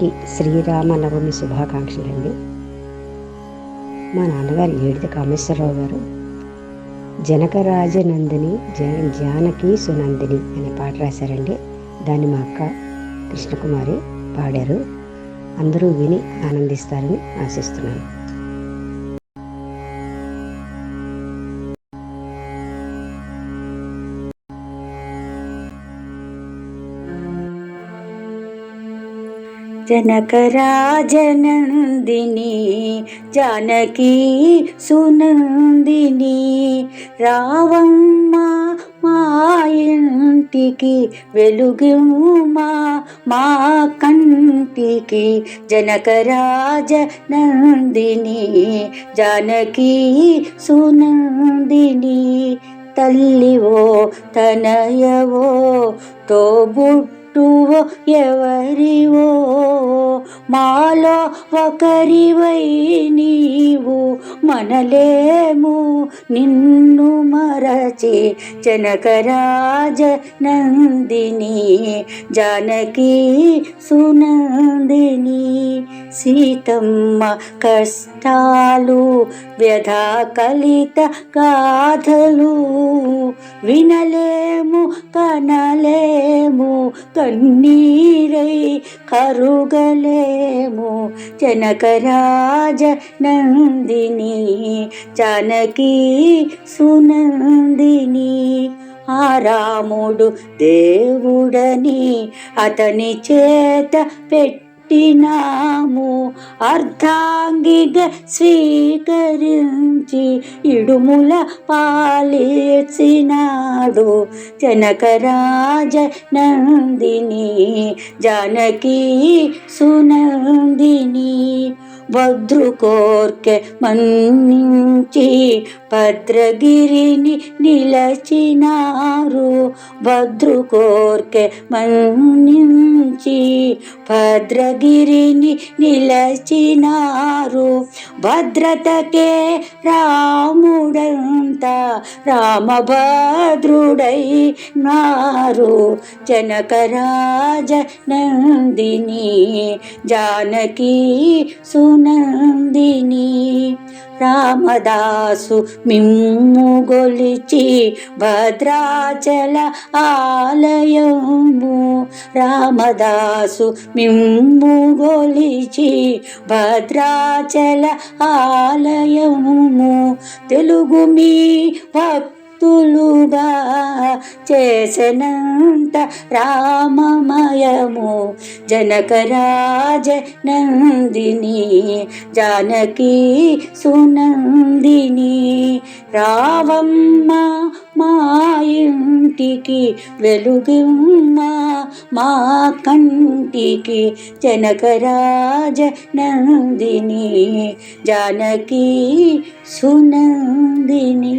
అందరికీ శ్రీరామనవమి శుభాకాంక్షలండి. మా నాన్నగారు ఏడిది కామేశ్వరరావు గారు జనకరాజనందిని జానకి సునందిని అనే పాట రాశారండి. దాన్ని మా అక్క కృష్ణకుమారి పాడారు. అందరూ విని ఆనందిస్తారని ఆశిస్తున్నాను. जनकराजनन्दिनी जानकी सुनंदिनी रावम्मा మా ఇంటికి వెలుగుమా మా కంటికి జనకరాజనందిని జానకి సునందిని తల్లివో తనయవో తోబుట్టువో ఎవరివో మాలో ఒకరివై నీవు మనలేము నిన్ను మరచి జనకరాజనందిని జానకి సునందిని సీతమ్మ కష్టాలు వ్యధా కలిత గాథలు వినలేము కనలేము కన్నీరై కరుగలేము జనకరాజనందిని జానకి సునందిని ఆ రాముడు దేవుడని అతని చేత పెట్టినాము అర్ధాంగిగా స్వీకరించి ఇడుముల పాలిచినాడు జనకరాజనందిని జానకి సునందిని భద్రుకోర్కె మన్నించి భద్రగిరిని నిలచినారు భద్రుకోర్కె మన్నించి భద్రగిరిని నిలచినారు భద్రతకే రాముడంతా రామభద్రుడై నారు జనకరాజనందిని జానకి సునందిని రామదాసు మిమ్ము గొలిచి భద్రాచల ఆలయము రామదాసు మిమ్ము గొలిచి భద్రాచల ఆలయము తెలుగు మీ భక్తులుగా చేసనంత రామమయము జనకరాజనందిని జానకి సునందిని రావమ్మ మా ఇంటికి వెలుగుమ్మా మా కంటికి జనకరాజనందిని జానకి సునందిని